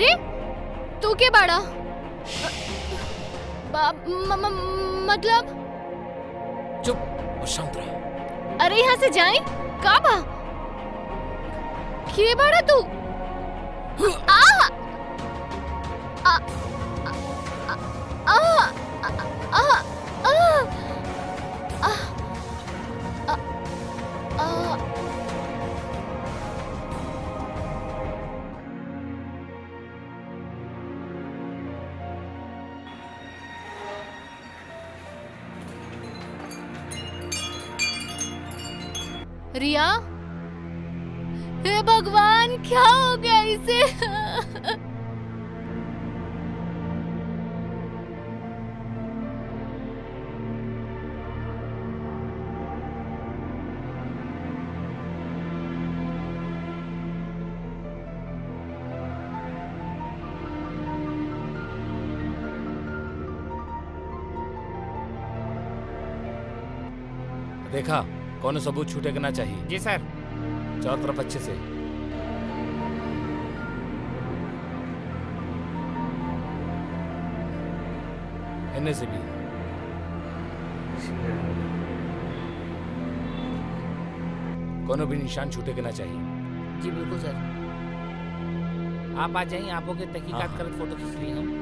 अरे तू के बाड़ा मतलब चुप और शांत रह। अरे यहाँ से जाए का बा के बाड़ा तू आ आ आ आ आ रिया, हे भगवान क्या हो गया इसे? देखा कौन सबूत छूटे ना चाहिए। जी सर। चारों तरफ अच्छे से। इनमें से भी कोनो भी निशान छूटे ना चाहिए। जी बिल्कुल सर। आप आ जाइए, आपो के तहकीकात करत फोटो खींच लिए हम।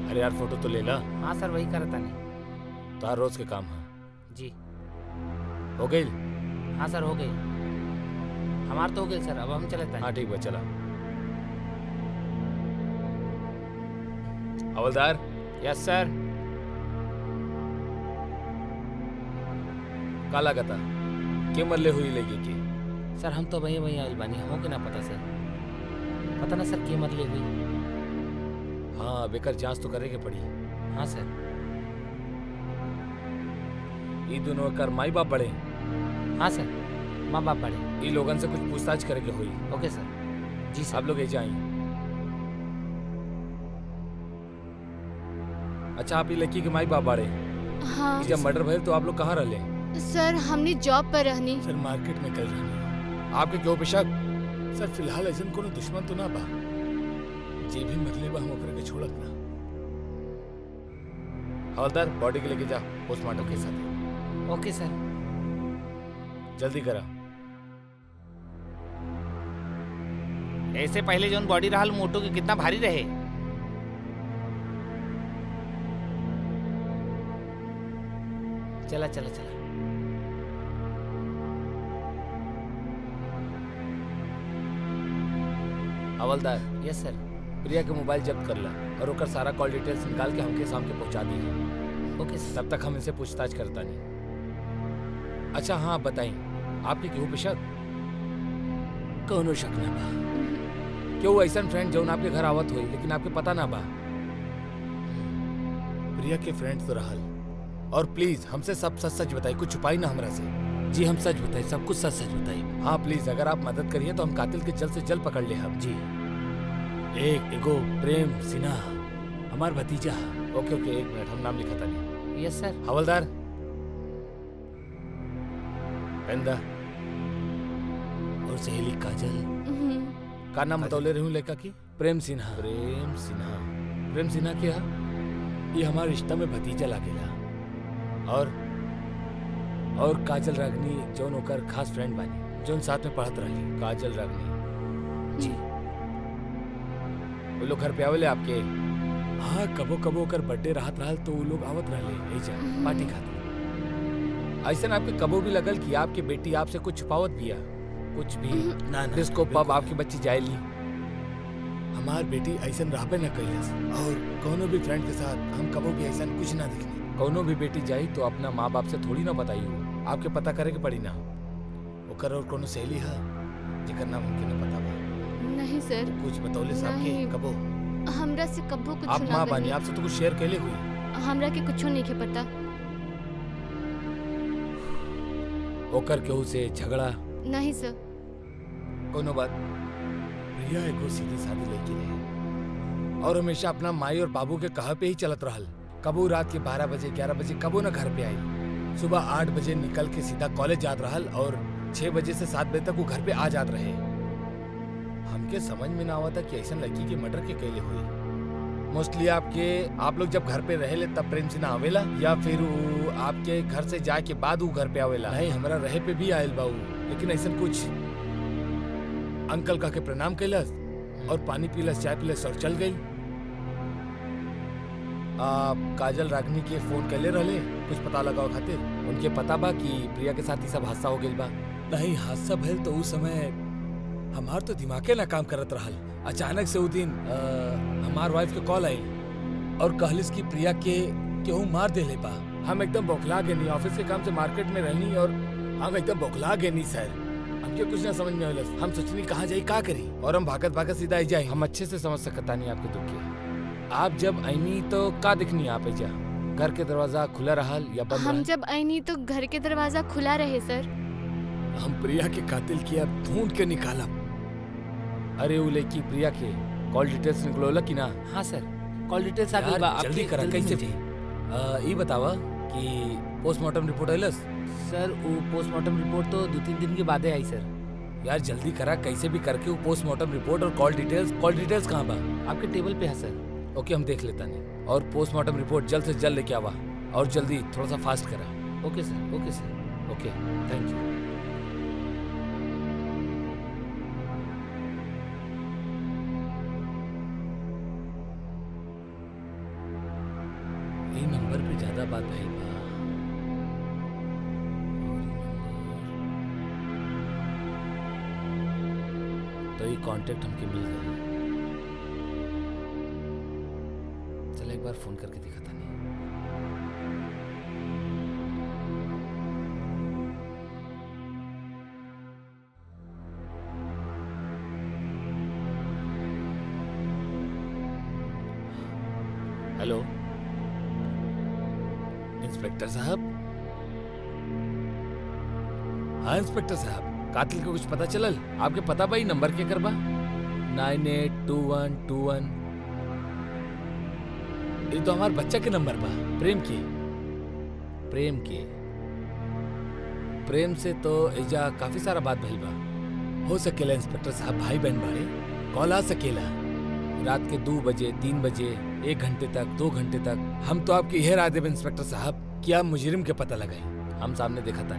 अरे यार फोटो तो ले ला। हाँ सर वही करता नहीं। तो हर रोज के काम है। जी हो गई। हाँ सर हो गई, हमार तो हो गई सर। अब हम चलते हैं। हाँ ठीक है चला। हवलदार। यस सर। काला गता के मरले हुई लेगी की? सर हम तो वही वही आइल बानी, हमो के ना पता सर। पता ना सर के मरले हुई। हाँ बेकर जांच तो करे के पड़ी। हाँ सर। ये दोनों कर माई बाप बड़े। हाँ सर माँ बाप बड़े। ये लोगन से कुछ पूछताछ करे के हुई। ओके सर। जी सर। आप लोग ऐसे आइए। अच्छा आप ये लड़की के माई बाप बड़े। हाँ जब मर्डर भइल तो आप लोग कहाँ रहे? सर हमने जॉब पर रहनी। सर मार्केट में कर रहे। आपके क्यों पेशक? सर फिलहाल ऐसा कोनो दुश्मन तो ना बा जे भी मरले बा हम ओकरा के छोड़त ना। हवलदार बॉडी के लेके जा पोस्टमार्टम के साथ। ओके सर। जल्दी करा। ऐसे पहले जोन बॉडी रहल मोटो के कितना भारी रहे। चला चला चला। हवलदार। यस सर। प्रिया के मोबाइल जब्त कर ला और ओकर सारा कॉल डिटेल्स निकाल के हमके सामने पहुंचा दी। ओके सर। तब तक हम इनसे पूछताछ करता नहीं। अच्छा हाँ बताइए आपके क्यों पे शक? कौनो शक ना बा। क्यों ऐसा फ्रेंड जो आपके घर आवत हुई लेकिन आपके पता ना बा? प्रिया के फ्रेंड तो रहल। और प्लीज हमसे सब सच सच बताइए, कुछ छुपाई ना हमरा से। जी हम सच बताइए, सब कुछ सच सच बताइए। हाँ प्लीज अगर आप मदद करिए तो हम कातिल के जल्द से जल्द पकड़ ले। हम जी एक एगो प्रेम सिन्हा हमार भतीजा। ओके ओके एक मिनट हम नाम लिखा था नहीं। यस सर। हवलदार पेंदा और सहेली काजल का नाम बतौले रहूं लेका की? प्रेम सिन्हा। प्रेम सिन्हा। प्रेम सिन्हा क्या? ये हमारे रिश्ता में भतीजा लागेला। और काजल रागनी जौन ओकर खास फ्रेंड बानी जौन साथ में पढ़त रही। काजल रागनी जी। वो लोग घर पे आवेले आपके? हाँ कबो कबो ओकर बर्थडे राहत रहल तो वो लोग आवत रहले एजा पार्टी खातिर। ऐसा आपके कबो भी लगल कि आपकी बेटी आपसे कुछ छुपावत बिया? कुछ भी ना। डिस्को पब आपकी बच्ची जाएली? हमार बेटी ऐसा रहबे न कैलस और कोनो भी फ्रेंड के साथ हम कबो भी ऐसा कुछ ना दिखनी। कोनो भी बेटी जाई तो अपना माँ बाप से थोड़ी ना बताइयो, आपके पता करे के पड़ी ना। ओकर और कोनो सहेली है जेकर नाम हमके न पता बा? नहीं सर। कुछ बतौले साहब के कबो? हमरा से कबो कुछ आप ना माँ बानी, बनी। आपसे तो कुछ शेयर कैले हुई? हमरा के कुछो नहीं के पता। ओकर केहू से झगड़ा? नहीं सर। कोनो बात। प्रिया एगो सीधी सादी लड़की रहे और हमेशा अपना माई और बाबू के कहा पे ही चलत रहल। कबू रात के 12 बजे 11 बजे कबू ना घर पे आई। सुबह 8 बजे निकल के सीधा कॉलेज जात रहल और 6 बजे से 7 बजे तक वो घर पे आ जात रहे। हमके समझ में ना आवता कि ऐसा लड़की के मर्डर के कैले हुई। मोस्टली आप लोग जब घर पे रहेले तब प्रेम से ना आवेला, या फिर वो आपके घर से जाए के बाद वो घर पे आवेला? नहीं, हमारा रहे पे भी आयल बाऊ, लेकिन ऐसा कुछ अंकल का के प्रणाम कैलस और पानी पीलस, चाय पीलस और चल गई। आप काजल रागनी के फोन कैले रहले कुछ पता लगाओ खातिर? उनके पता बा कि प्रिया के साथ ही सब हादसा हो गइल बा? नहीं, हादसा भइल तो उस समय हमार तो दिमागे ना काम करत रहल। अचानक से वो दिन हमार वाइफ के कॉल आई और कहलिस कि प्रिया के केहू मार देले बा। हम एकदम बौखला गए नहीं, ऑफिस के काम से मार्केट में रहनी और हम एकदम बौखला गए नहीं सर। हमके कुछ ना समझ में आइलस। हम सोचनी कहाँ जाई का करी, और हम भागत भागत सीधा आई जाए। हम अच्छे से समझ सकता नहीं आपके दुख के। आप जब आईनी तो का दिखनी आप जा? घर के दरवाजा खुला रहल या बंद? हम जब आईनी तो घर के दरवाजा खुला रहे सर। हम प्रिया के कातिल की अब ढूंढ के निकाला। अरे वो लड़की प्रिया के कॉल डिटेल्स निकलोला कि ना? हाँ सर, कॉल डिटेल्स आ गई बा। जल्दी करा, कैसे भी ये बतावा कि पोस्टमार्टम रिपोर्ट आइलस? सर वो पोस्टमार्टम रिपोर्ट तो 2-3 दिन के बाद आई सर। यार जल्दी करा, कैसे भी करके वो पोस्टमार्टम रिपोर्ट और कॉल डिटेल्स कहाँ बा? आपके टेबल पे है सर। ओके, हम देख लेता नहीं। और पोस्टमार्टम रिपोर्ट जल्द से जल्द लेके आवा, और जल्दी थोड़ा सा फास्ट करा। ओके सर, ओके सर, ओके, थैंक यू। ये नंबर पे ज्यादा बात है बा। तो ये कांटेक्ट हमके मिल गया। चल एक बार फोन करके दिखाता नहीं। हेलो इंस्पेक्टर साहब। हाँ इंस्पेक्टर साहब, कातिल को कुछ पता चलल? आपके पता भाई नंबर के करबा? 982121। ये तो हमारे बच्चा के नंबर बा, प्रेम के से तो एजा काफी सारा बात भइल बा। हो सकेला इंस्पेक्टर साहब भाई बहन बाड़े, कॉल आ सकेला रात के 2 बजे, 3 बजे, 1 घंटे तक, 2 घंटे तक। हम तो आपकी यह राय देव इंस्पेक्टर साहब कि आप मुजरिम के पता लगाई। हम सामने देखा था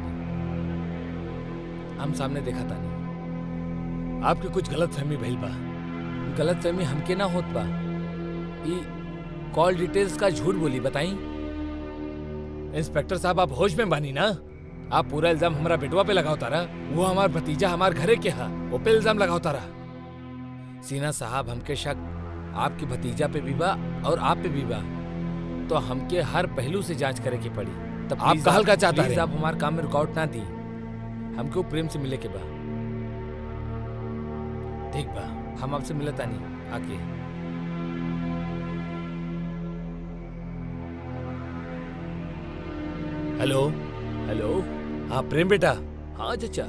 नहीं। आपके कुछ गलत फहमी भइल बा। गलत फहमी हमके ना होत बा। ई कॉल डिटेल्स का झूठ बोली बताई। इंस्पेक्टर साहब आप होश में बानी ना? आप पूरा इल्जाम हमारा बेटवा पे लगाओ तारा। वो हमार भतीजा हमार घरे के हा, वो पे इल्जाम लगाओ तारा। सीना साहब हमके शक आपकी भतीजा पे भी बा और आप पे भी बा, तो हमके हर पहलू से जांच करे की पड़ी। तब आप कहल का चाहता है? आप हमारे काम में रुकावट ना दी। हमको प्रेम से मिले के बा। ठीक बा, हम आपसे मिलता नहीं आके। Hello hello. हाँ प्रेम बेटा। हाँ चाचा,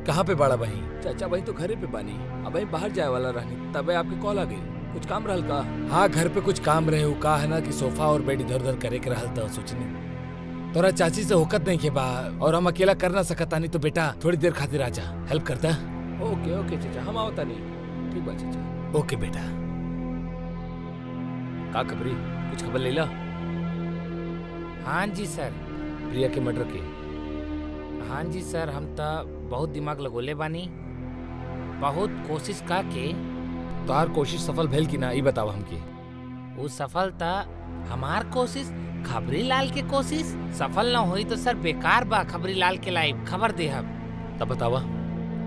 कहाँ पे बाड़ा भाई? चाचा भाई तो घरे पे बानी, अब भाई बाहर जाए वाला रहनी, तब आपके कॉल आ गई। कुछ काम रहल का? हाँ घर पे कुछ काम रहे हो का है ना कि सोफा और बेड इधर उधर करे के रहल था। सोचने तोरा चाची से होकत नहीं के बा, और हम अकेला कर ना सकता नहीं, तो बेटा थोड़ी देर खातिर आजा, हेल्प करता। ओके ओके चाचा, हम आवता नहीं। ठीक बा चाचा। ओके बेटा। का खबरी? कुछ खबर ले ला? हाँ जी सर। प्रिया के मर्डर के? हाँ जी सर, हम तो बहुत दिमाग लगोले बानी, बहुत कोशिश का के। तोहार कोशिश सफल भेल कि ना, ई बतावा हमके। वो सफलता हमार कोशिश, खबरी लाल के कोशिश सफल ना हुई तो सर बेकार बा। खबरी लाल के लाइव खबर दे हम। तब बतावा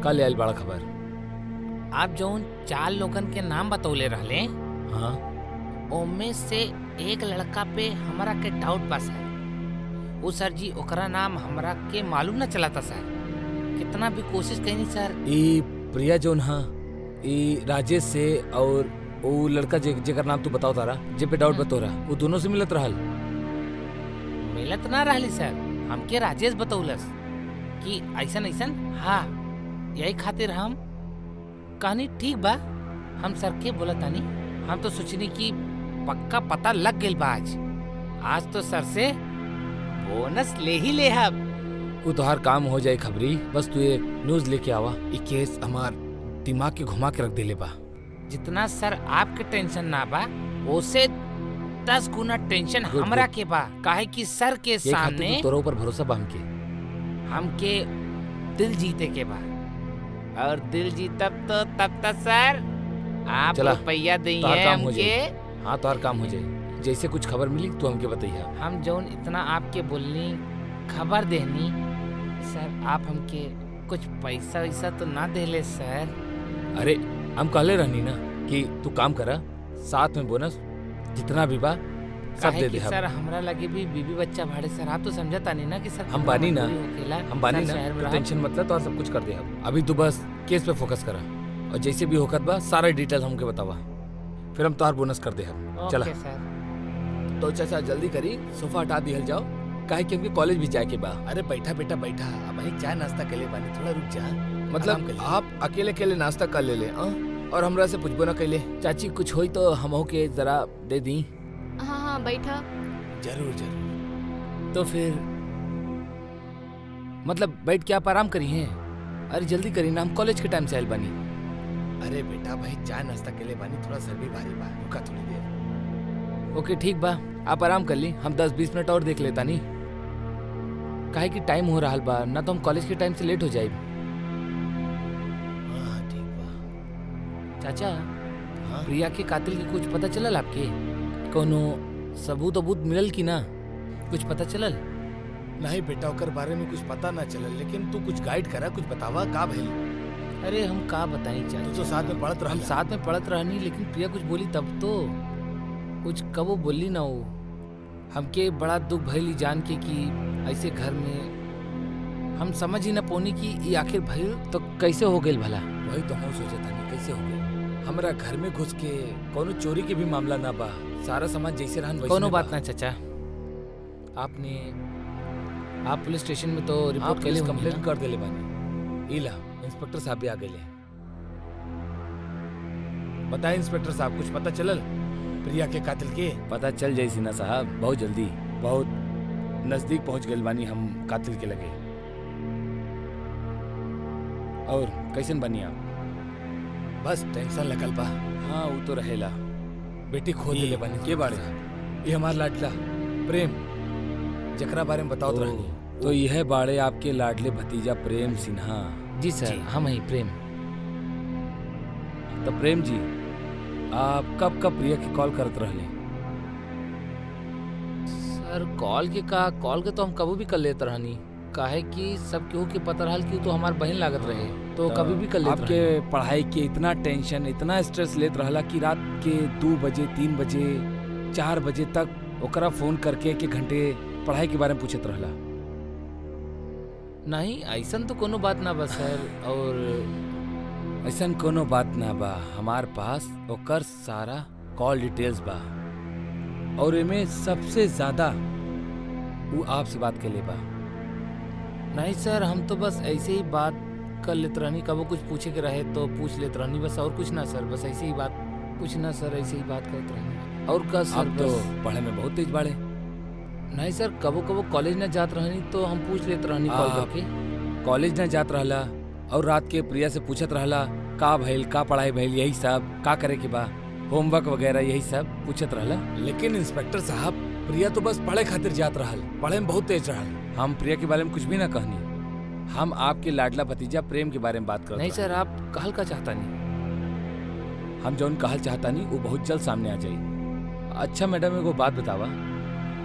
का ले आइल बड़ा खबर? आप जौन 4 लोगन के नाम बतौले रहले, हाँ ओमे से एक लड़का पे हमरा के डाउट बा सर। वो सर जी ओकरा नाम हमरा के मालूम ना चला था सर। कितना भी कोशिश कहीं सर। ई प्रिया जौन हाँ, ई राजेश से और वो लड़का जेकर नाम तू बताओ तारा, जे पे डाउट बतोरा, वो दोनों से मिलत रहल? मिलत ना रहली सर, हमके राजेश बतौलस कि ऐसन ऐसन। हाँ यही खातिर हम कहनी ठीक बा, हम सर के बोला तानी। हम तो सोचनी कि पक्का पता लग गइल बा आज तो सर से बोनस ले ही ले हम। वो तोहार काम हो जाए खबरी, बस तू एक न्यूज लेके आवा। ये केस हमार दिमाग के घुमा के रख देले बा। जितना सर आपके टेंशन ना बा, उससे 10 गुना टेंशन गुड, हमरा गुड। के बा। काहे कि सर के ये खातिर सामने तोरा ऊपर भरोसा बा हमके दिल जीते के बा, और दिल जीतब तो तब तक सर आप चला, रुपया तोहार दिए काम हो हमके। हाँ तोहार काम हो जाए। जैसे कुछ खबर मिली तो हमके बताइए। हम जौन इतना आपके बोलनी खबर देनी सर, आप हमके कुछ पैसा वैसा तो ना देले सर। अरे हम कहले रहनी ना कि तू काम करा, साथ में बोनस जितना भी बा सब काहे दे कि दे। सर हमरा लगे भी बीबी बच्चा भाड़े सर, आप तो समझता नहीं ना कि सर हम बानी ना, हम बानी ना, शहर में तो रहब। टेंशन मतलब तो सब कुछ कर दे। अभी तू बस केस पे फोकस करा, और जैसे भी होकत बा सारा डिटेल हमके बतावा, फिर हम तोहार बोनस कर दे। चला ओके सर। तो चाचा जल्दी करी, सोफा हटा दिहल जाओ, काहे कि हमके कॉलेज भी जाए के बा। अरे बैठा बेटा बैठा, अब एक चाय नाश्ता के लिए बानी, थोड़ा रुक जा। मतलब आप अकेले अकेले नाश्ता कर ले और हमरा से पूछबो ना कैले। चाची कुछ होई तो हमहू के जरा दे दी। हाँ हाँ बैठा। जरूर जरूर। तो फिर मतलब बैठ के आप आराम करी हैं? अरे जल्दी करी ना, हम कॉलेज के टाइम से आयल बानी। अरे बेटा भाई चाय नाश्ता के लिए बानी, थोड़ा सर भी भारी बा, रुका थोड़ी देर। ओके ठीक बा, आप आराम कर ली, हम 10-20 मिनट और देख लेता नहीं, काहे कि टाइम हो रहा बा, ना तो हम कॉलेज के टाइम से लेट हो जाए। हाँ ठीक बा। चाचा प्रिया के कातिल के कुछ पता चलल आपके? कोनो सबूत वबूत मिलल कि ना? कुछ पता चलल? नहीं बेटा, ओकर बारे में कुछ पता ना चलल, लेकिन तू कुछ गाइड करा, कुछ बतावा का भइल। अरे हम का बताई चाचा, तू तो साथ में पढ़त रह। हम साथ में पढ़त रहनी, लेकिन प्रिया कुछ बोली तब तो, कुछ कबो बोली ना हो। हमके बड़ा दुख भइल जान के कि ऐसे घर में हम समझ ही ना पौनी कि ये आखिर भइल तो कैसे हो गइल भला। वही तो हम सोचता नहीं कैसे हो गइल। हमरा घर में घुस के कोनो चोरी के भी मामला ना बा, सारा सामान जैसे रहन वैसे। कोनो बात ना चाचा, आप पुलिस स्टेशन में तो रिपोर्ट कैले कंप्लेंट कर देले बानी। इला इंस्पेक्टर साहब भी आ गए। बताए इंस्पेक्टर साहब, कुछ पता चलल प्रिया के कातिल के? पता चल जाई सिन्हा साहब, बहुत जल्दी, बहुत नजदीक पहुंच गए बानी हम कातिल के लगे। और कैसन बनी आप? बस टेंशन लगल बा। हाँ वो तो रहेला, बेटी खो दिले बानी। के बारे? ये हमार लाडला प्रेम, जकरा बारे में बताओ रहनी। तो यह बाड़े आपके लाडले भतीजा प्रेम सिन्हा? जी सर, हम ही प्रेम। तो प्रेम जी, आप कब कब प्रिया की कॉल करत रहले? सर कॉल के तो हम कभी भी कर लेते रहनी, काहे कि सब केहू के पता रहल कि तो हमार बहन लागत रहे, तो कभी भी कर लेते। आपके पढ़ाई के इतना टेंशन, इतना स्ट्रेस लेत रहला कि रात के 2 बजे 3 बजे 4 बजे तक ओकरा फोन करके 1 घंटे पढ़ाई के बारे में पूछत रहला? नहीं ऐसन तो कोनो बात ना बा सर। और ऐसन कोनो बात ना बा, हमार पास ओकर सारा कॉल डिटेल्स बा, और एमे सबसे ज्यादा वो आपसे बात के ले बा। नहीं सर, हम तो बस ऐसे ही बात कर लेते रहनी, कबो कुछ पूछे के रहे तो पूछ लेते रहनी, बस और कुछ ना सर, बस ऐसे ही बात, कुछ ना सर, ऐसे ही बात करते रहनी। और का सर? आप तो पढ़े में बहुत तेज बाड़े। नहीं सर, कबो कबो कॉलेज ना जात रहनी तो हम पूछ लेते रहनी कॉल करके। कॉलेज ना जात रहला और रात के प्रिया से पूछत रहला का भइल, का पढ़ाई भइल, यही सब, का करे के बा, होमवर्क वगैरह यही सब पूछत रहला। लेकिन इंस्पेक्टर साहब, प्रिया तो बस पढ़े खातिर जात रहल, पढ़े में बहुत तेज रहल। हम प्रिया के बारे में कुछ भी ना कहनी, हम आपके लाडला भतीजा प्रेम के बारे में बात करते। नहीं सर, आप कहल का चाहता नहीं, हम जौन कहल चाहता नहीं वो बहुत जल्द सामने आ जाई। अच्छा मैडम, एगो बात बतावा,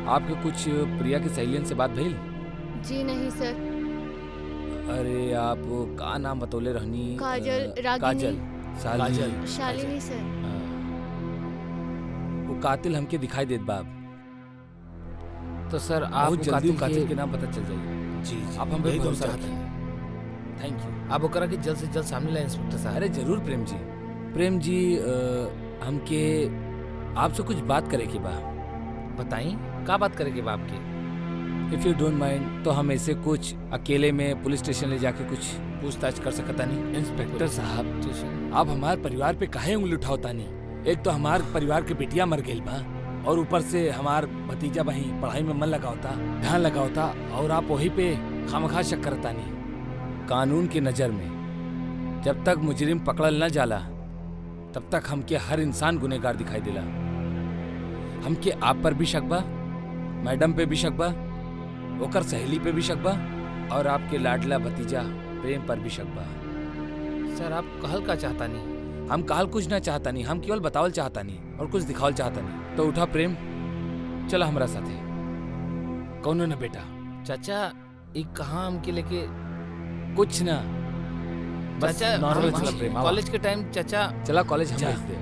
आपके कुछ प्रिया के सहेलियन से बात भइल? जी नहीं सर। अरे आप का नाम बतौले रहनी? काजल, रागिनी, काजल, शालिनी सर। वो कातिल हमके दिखाई देत बाब, तो सर आप कातिल के नाम पता चल जाइए। जी आप हम पे भरोसा रखिए। Thank you. आप ओकरा के जल्द से जल्द सामने लाए इंस्पेक्टर साहब। अरे जरूर प्रेम जी। प्रेम जी, हमके आपसे कुछ बात करे के बा। बताई का बात करे के बा आपके? इफ यू डोंट माइंड, तो हम ऐसे कुछ अकेले में पुलिस स्टेशन ले जाके कुछ पूछताछ कर सकता नहीं? इंस्पेक्टर साहब, आप हमारे परिवार पे काहे उंगली उठावता नहीं? एक तो हमार परिवार के बेटिया मर गई बा, और ऊपर से हमार भतीजा बहन पढ़ाई में मन लगावता, ध्यान लगावता, और आप वही पे खामखा शक करतानी। कानून की नजर में जब तक मुजरिम पकड़ल न जाला तब तक हमके हर इंसान गुनहगार दिखाई देला। हमके आप पर भी शक बा, मैडम पे भी शक बा, ओकर सहेली पे भी शक बा और आपके लाडला भतीजा प्रेम पर भी शक बा। सर आप कहल का चाहता नहीं? हम कहल कुछ ना चाहता नहीं, हम केवल बतावल चाहता नहीं और कुछ दिखावल चाहता नहीं। तो उठा प्रेम, चला हमरा साथे। कौनो न बेटा। चाचा एक कहाँ हमके लेके? कुछ ना, बस चाचा नॉर्मल हम चला प्रेम। आवा। कॉलेज के टाइम चाचा। चला कॉलेज हम जा। भेज दे,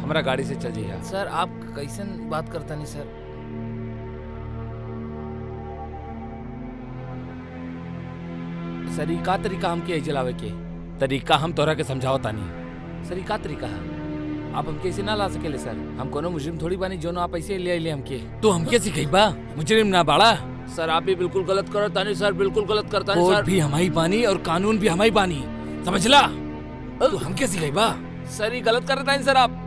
हमरा गाड़ी से चल जाइए। सर आप कैसन बात करता नहीं सर? सर ई का तरीका हमके जलावे के तरीका हम तोरा के समझाओ तानी। सर ई का तरीका है? आप हमके ऐसे ना ला सकेले सर। हम कोनो मुजरिम थोड़ी बानी जो आप ऐसे ले आइले हमके। तो हमके सिखाई बा मुजरिम ना बाड़ा। सर आप भी बिल्कुल गलत करता नहीं सर, बिल्कुल गलत करता नहीं कोर्ट सर। भी हमारी बानी और कानून भी हमारी बानी, समझला? तू हमके सिखाई बा। सर ये गलत करता नहीं सर आप।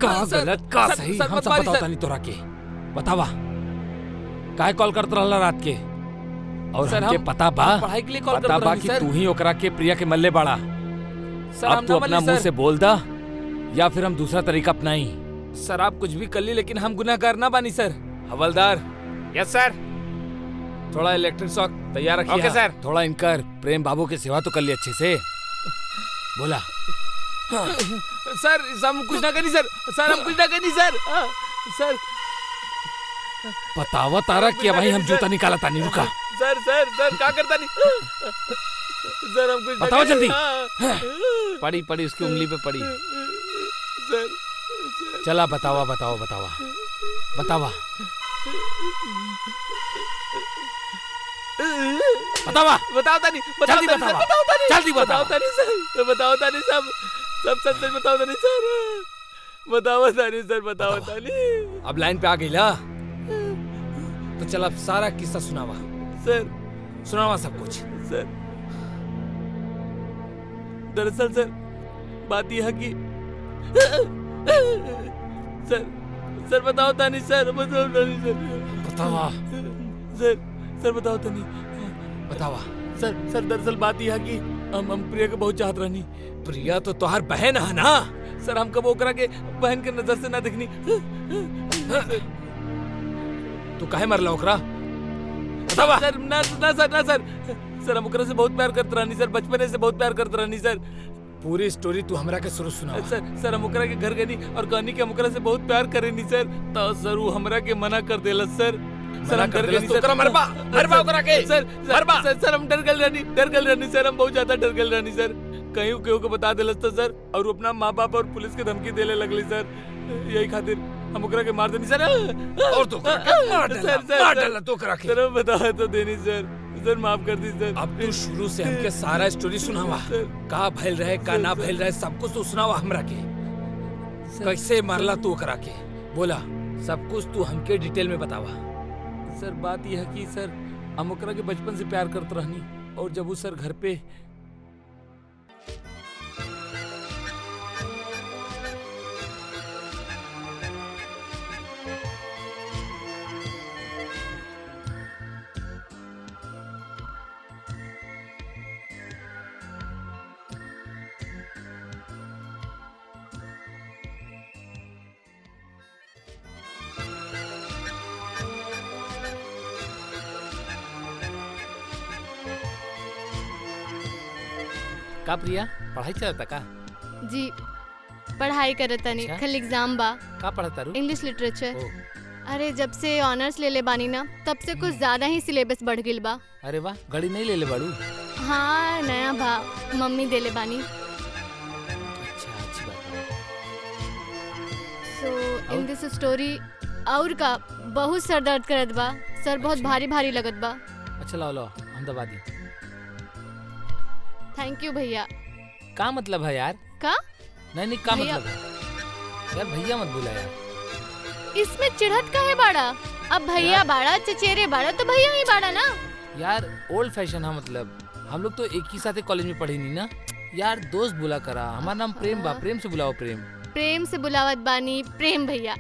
का सर, गलत का सर, सही सर, हम मत सब मारी, बताओ सर। तानी तोरा के। बतावा काहे कॉल करत रहला रात के? और सर, हमके हम पता बा, पढ़ाई के लिए कॉल पता करत बा रहनी, कि सर। तू ही ओकरा के प्रिया के मल्ले बाड़ा। सर अब हम तू ना अपना मल्ली, मुंह सर। से बोल दा या फिर हम दूसरा तरीका अपनाई। सर आप कुछ भी कर ली लेकिन हम गुनाहगार ना बानी सर। हवलदार यस सर। थोड़ा इलेक्ट्रिक शॉक तैयार रखिए। ओके, सर। थोड़ा इनकर प्रेम बाबू की सेवा तो कर ली अच्छे से। बोला सर हम कुछ ना करी सर। सर हम कुछ ना करी सर। सर बतावा तारा कि भाई हम जूता निकाला तानी। रुका, सर सर सर क्या करता नहीं सर, हम कुछ ना बताओ करी। जल्दी। पड़ी पड़ी उसकी उंगली पे पड़ी। सर चला बतावा बतावा बतावा बतावा बतावा बताओ नहीं, जल्दी बतावा, जल्दी बतावा। बताओ नहीं सर, बताओ नहीं सब सब सच सच बताओ नहीं सर। बताओ नहीं सर, बताओ नहीं। अब लाइन पे आ गई ला, तो चल अब सारा किस्सा सुनावा। सर सुनावा सब कुछ। सर दरअसल सर बात यह है कि सर सर बताओ नहीं सर, बताओ नहीं सर। बतावा सर सर बताओ नहीं। बतावा। सर सर दरअसल बात यह है कि हम प्रिया को बहुत चाहत रहनी। प्रिया तो तोहार बहन है ना? सर हम कब ओकरा के बहन के नजर से ना देखनी। तू काहे मरला ओकरा? बतावा। सर ना ना सर, ना सर। सर हम ओकरा से बहुत प्यार करत रहनी सर, बचपन से बहुत प्यार करत रहनी सर। पूरी स्टोरी तू हमरा के शुरू सुना। सर सर हम ओकरा के घर गनी और कहनी कि हम ओकरा से बहुत प्यार करेनी सर। तो सर वो हमरा के मना कर देलस सर। सर हम डर गए तो ओकरा मरबा, मरबा ओकरा के। सर मरबा। सर सर हम डर गए रहनी सर। हम बहुत ज्यादा डर गए रहनी सर। कहीं केहू को बता देलस तो सर, और वो अपना माँ बाप और पुलिस के धमकी देने लगली सर। यही खातिर हम ओकरा के मार देनी सर। और तो ओकरा के मार डाला, मार डाला तो ओकरा के। सर हम बता तो देनी सर। सर माफ कर दी सर। अब तू शुरू से हमके सारा स्टोरी सुनावा। का भइल रहे का ना भइल रहे सब कुछ तू सुनावा हमरा के। कैसे मारला तू ओकरा के? बोला सब कुछ तू हमके डिटेल में बतावा। सर बात यह है कि सर हम ओकरा के बचपन से प्यार करत रहनी, और जब वो सर घर पे का प्रिया पढ़ाई चलता का? जी पढ़ाई करत तनी। अच्छा। कल एग्जाम बा, का पढ़ता रू? English literature. ओ, अरे जब से ऑनर्स ले ले बानी ना, तब से कुछ ज्यादा ही सिलेबस बढ़ गिल बा। अरे वाह, घड़ी नहीं ले ले बाड़ू? हाँ नया बा, मम्मी देले बानी। अच्छा अच्छी बात है। सो और? इन दिस स्टोरी और का बहुत सर दर्द करत बा सर, बहुत अच्छा। भारी भारी लगत बा। अच्छा लाओ लाओ हम दबा दी। थैंक यू भैया। का मतलब है यार? का नहीं नहीं का भैया। मतलब है यार? भैया मत बुला यार। इसमें चिढ़त का है बाड़ा? अब भैया यार। बाड़ा, चचेरे बाड़ा तो भैया ही बाड़ा ना। यार ओल्ड फैशन है, मतलब हम लोग तो एक ही साथ कॉलेज में पढ़े नहीं ना यार। दोस्त बुला करा, हमारा नाम प्रेम बा, प्रेम से बुलाओ। प्रेम प्रेम से बुलावत बानी, प्रेम भैया।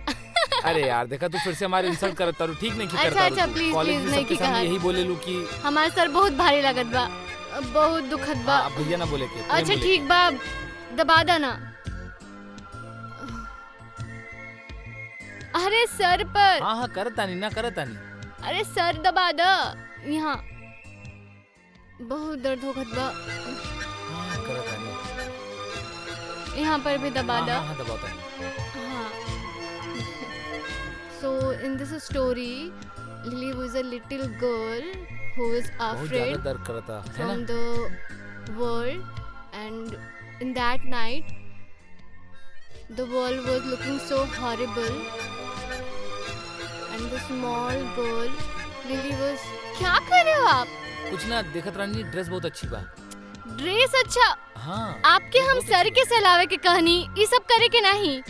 अरे यार देखा तू फिर से हमारे इंसल्ट करता रू, ठीक नहीं की अच्छा, करता अच्छा, रू please, कॉलेज please, में नहीं सबके की सामने कहा। यही बोले लू कि हमार सर बहुत भारी लगत बा, बहुत दुखद बा। आप भैया ना बोले के प्रेम अच्छा बोले ठीक बा, दबा देना। अरे सर पर, के। हाँ हाँ करता नहीं ना करता नहीं। अरे सर दबा द, यहाँ बहुत दर्द होखत बा, हाँ करता नहीं। यहाँ पर भी दबा हाँ द। हाँ हाँ दबाता। हाँ। So in this story, Lily was a little girl who was बहुत ज्यादा afraid दर्द करता है from ना। the world, and in that night the world was looking so horrible, and the small girl Lily was, क्या कर रहे हो आप? कुछ ना देखत रानी ड्रेस बहुत अच्छी बा। ड्रेस अच्छा, हाँ आपके हम बहुत सर अच्छी के सलावे के कहनी ये सब करे के नहीं।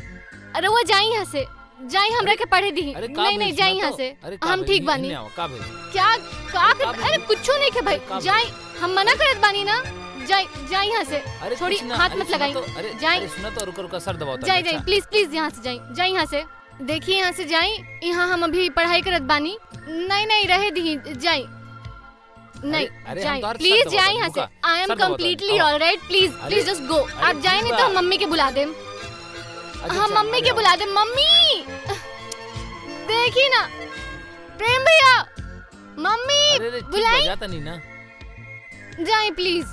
अरे वो जाई यहाँ से, जाई हमरा के पढ़े दी। अरे का नहीं नहीं भेल जाई सुना यहाँ तो? से, अरे का हम भेल? ठीक ये बानी। नहीं आवा, का भेल? क्या का का कर, अरे कुछ नहीं के का भाई, भेल? जाई, हम मना करत बानी ना, जाई जाई यहाँ से, अरे थोड़ी कुछ ना, हाथ अरे मत सुना लगाई। तो, अरे जाई। अरे सुना तो रुका रुका सर दबाता। जाई जाई प्लीज प्लीज यहाँ से जाई, जाई यहाँ से। देखिए यहाँ से जाई, यहाँ हम अभी पढ़ाई करत बानी। नहीं नहीं रहे दी, जाई नहीं अरे हम जाई तो हर प्लीज सर जाई दबाता, यहाँ से। रुका, आई एम सर दबाता, कम्प्लीटली आओ। ऑलराइट, प्लीज अरे, प्लीज जस्ट गो। अरे आप जाए नहीं ठीक तो बा। हम मम्मी के बुला दे। अच्छा, हम मम्मी अरे के आओ। बुला दे। मम्मी देखी ना, प्रेम भैया, मम्मी अरे अरे ठीक बुलाई। बजाता नहीं ना। जाए प्लीज,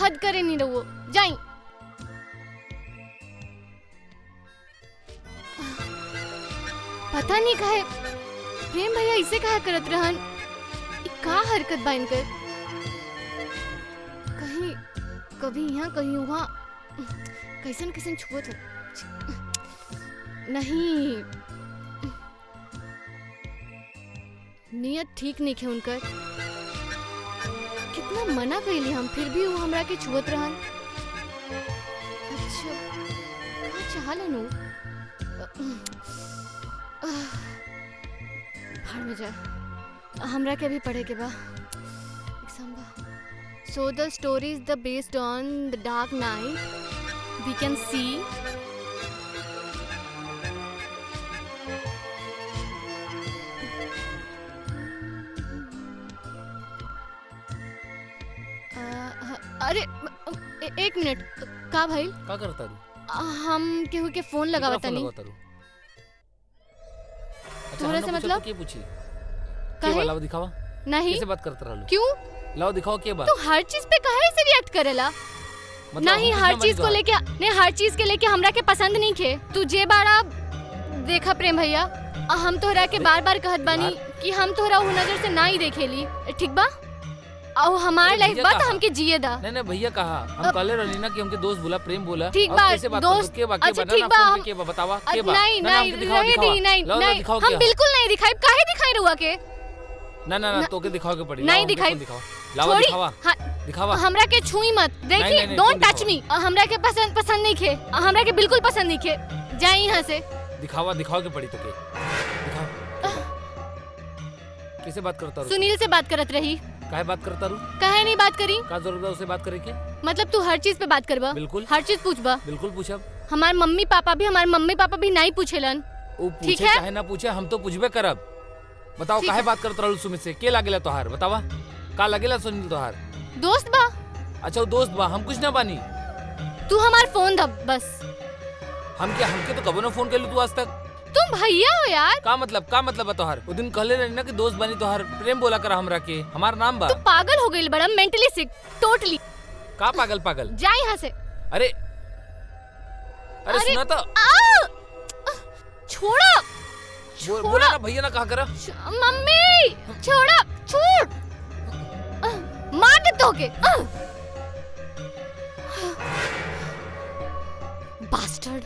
हद करे नहीं रहो, जाए। पता नहीं काहे प्रेम भैया इसे काहे करत रहन, इ का हरकत बा इनकर। कहीं कभी यहाँ कहीं वहाँ, कैसन कैसन छुअत हो। नहीं, नियत ठीक नहीं है उनकर। कितना मना कैली हम, फिर भी वो हमरा के छुअत रहन। अच्छा का चाहलन उ? भाड़ में जा, हमरा के भी पढ़े के बा, एग्जाम बा। So the story is the based on the dark night. We can see अरे एक मिनट, का भाई का करता रू? हम केहू के फोन लगावा केकरा फोन तनी। लगावता रू? अच्छा, तोहरा हम से ना पूछा मतलब? तो के पूछी? काहे? के वाला दिखावा? नहीं कैसे बात करता रहलू? क्यों, लाओ दिखाओ के बात। तू हर चीज पे काहे से रिएक्ट करेला? मतलब नहीं हम हर कितना चीज को बड़ी लेके, नहीं हर चीज के लेके हमरा के पसंद नहीं खे। तू जे बारा देखा प्रेम भैया, हम तोहरा के अरे, बार बार कहत बानी कि हम तोहरा वो नजर से ना ही देखेली, ठीक बा? और हमार अरे लाइफ भैया बा तो कहा? हमके जिए दा। नहीं नहीं भैया कहा, हम अब- कहले रहली ना कि हमके दोस्त बोला, प्रेम बोला। ठीक अब बा, कैसे बात दोस्त- करो? के बा के अच्छा, बा ठीक ना बा, फोन हम- पे के बा बतावा के बा? नहीं ना, ना, नहीं हमके दिखावा, रहे दिखावा। दी, नहीं लाओ, लाओ, नहीं, दिखाओ हम क्या? बिल्कुल नहीं दिखाई। काहे दिखाई रहुआ के? ना ना ना तोके दिखाओ के पड़ी। नहीं लाओ, हमके दिखाई। फोन दिखाओ। लाओ छोड़ी, दिखावा हाँ, दिखावा। हमरा के छुई मत, नहीं, देखी नहीं, डोंट तुम टच मी। हमरा के पसंद नहीं खे, हमरा के बिल्कुल पसंद नहीं खे। जाए यहाँ से। दिखावा दिखाओ के पड़ी तोके। दिखाओ। कैसे बात करता रू? सुनील से बात करत रही, काहे बात करता रू? काहे नहीं बात करी? का जरूरत है उससे बात करे के? मतलब तू हर चीज पे बात करबा? बिल्कुल। हर चीज पूछबा? बिल्कुल पूछब। हमार मम्मी पापा भी नहीं पूछेलन। वो ठीक पूछे है? चाहे ना पूछे, हम तो पूछबे करब। बताओ ठीक काहे है। बात करत रहलू सुमित से? के लागेला तोहार? बतावा का लागेला सुनील तोहार? दोस्त बा, अच्छा वो दोस्त बा, हम कुछ ना बानी। तू हमार फोन दब बस। हमके तो कबो ना फोन कैलू तू आज तक। तुम भैया हो यार, का मतलब है तोहार? वो दिन कहले रही ना कि दोस्त बनी तोहार, प्रेम बोला कर हमरा के, हमार नाम बा। तू पागल हो गई बड़ा, मेंटली सिक, टोटली। का पागल पागल? जा यहाँ से। अरे अरे सुना तो, छोड़ो बोला ना भैया ना कहा करा। मम्मी, छोड़ो, छोड़, मार दे तो के। बास्टर्ड।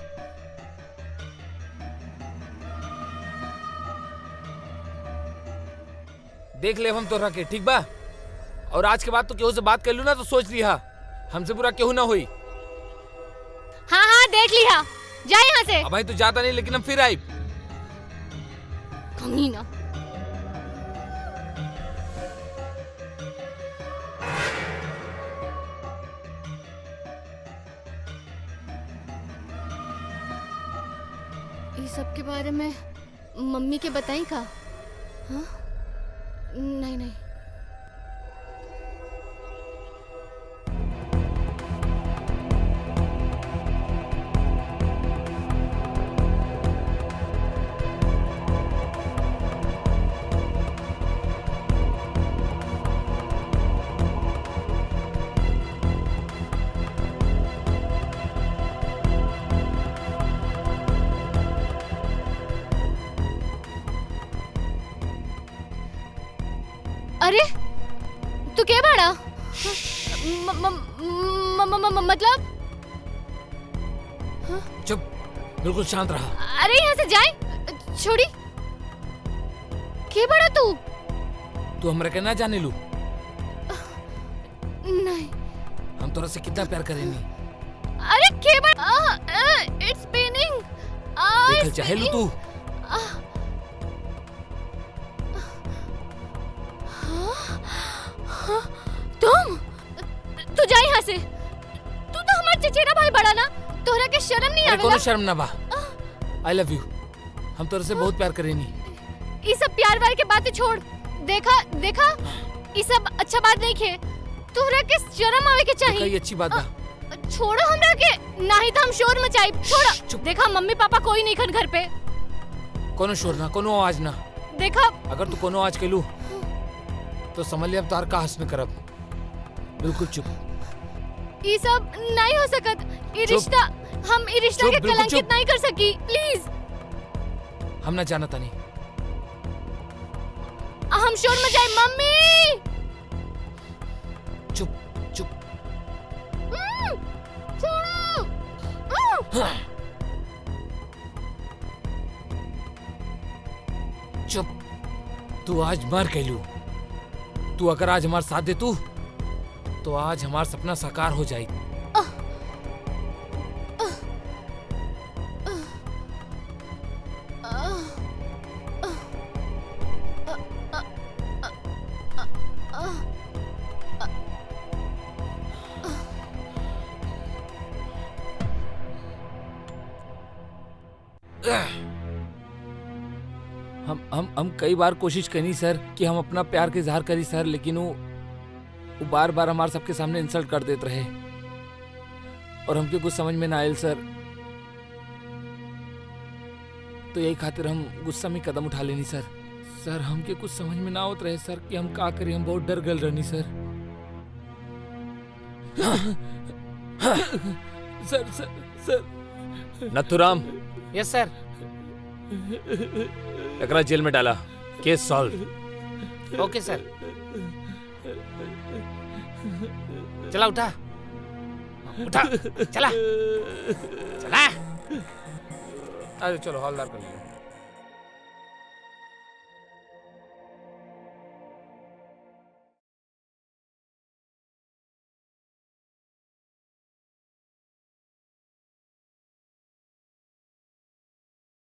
देख ले हम तोरा के, ठीक बा? और आज के बाद तो केहू से बात कर लू ना तो सोच लिहा, हमसे बुरा केहू ना होई। हाँ हाँ देख लिया, जा यहाँ से। अब भाई तू जाता नहीं, लेकिन हम फिर आई। कमीना। इस सब के बारे में मम्मी के बताई का? हाँ? नहीं नहीं। अरे तू क्या बाड़ा? मतलब चुप, बिल्कुल शांत रहा। अरे यहाँ से जाए, छोड़ी। क्या बाड़ा तू? तू हमरा के ना जाने लू, नहीं। हम तोरा से कितना प्यार करेनी। अरे क्या बाड़ा? It's paining. देखल चाहे लू तू। तुम तू जा यहाँ से। तू तो हमार चचेरा भाई बड़ा ना, तोहरा के शर्म नहीं आवेला? कोनो शर्म ना बा। I love you. हम तोरा से बहुत प्यार करेनी। ये सब प्यार वार के बातें छोड़। देखा देखा, ये सब अच्छा बात नहीं खे। तोहरा के शर्म आवे के चाहिए। कई अच्छी बात बा। छोड़ो हमरा के, नहीं तो हम शोर मचाई। छोड़ा। देखा मम्मी पापा कोई नहीं खन घर पे। कोनो शोर ना, कोनो आवाज ना। देखा अगर तू कोनो आवाज कैलू तो समझ ले अब तार का हंस में करब। बिल्कुल चुप। ये सब नहीं हो सकत। ये रिश्ता, हम ये रिश्ता के कलंकित नहीं कर सकी। प्लीज। हम ना जाना तानी। हम शोर मचाए। मम्मी चुप चुप। छोड़ो। चुप। तू आज मर कैलू। तू अगर आज हमारे साथ दे तू तो आज हमारा सपना साकार हो जाए। हम कई बार कोशिश करी सर कि हम अपना प्यार के इजहार करी सर, लेकिन वो बार बार हमारे सबके सामने इंसल्ट कर देते रहे और हमके कुछ समझ में ना आयल सर। तो यही खातिर हम गुस्सा में कदम उठा लेनी सर। सर हमके कुछ समझ में ना आवत रहे सर कि हम का करी। हम बहुत डर गल रहनी सर। सर सर सर। नथुराम। यस सर। एकरा जेल में डाला। केस सॉल्व। ओके सर। चला उठा उठा। चला चला। अरे चलो हॉलदार कर लो।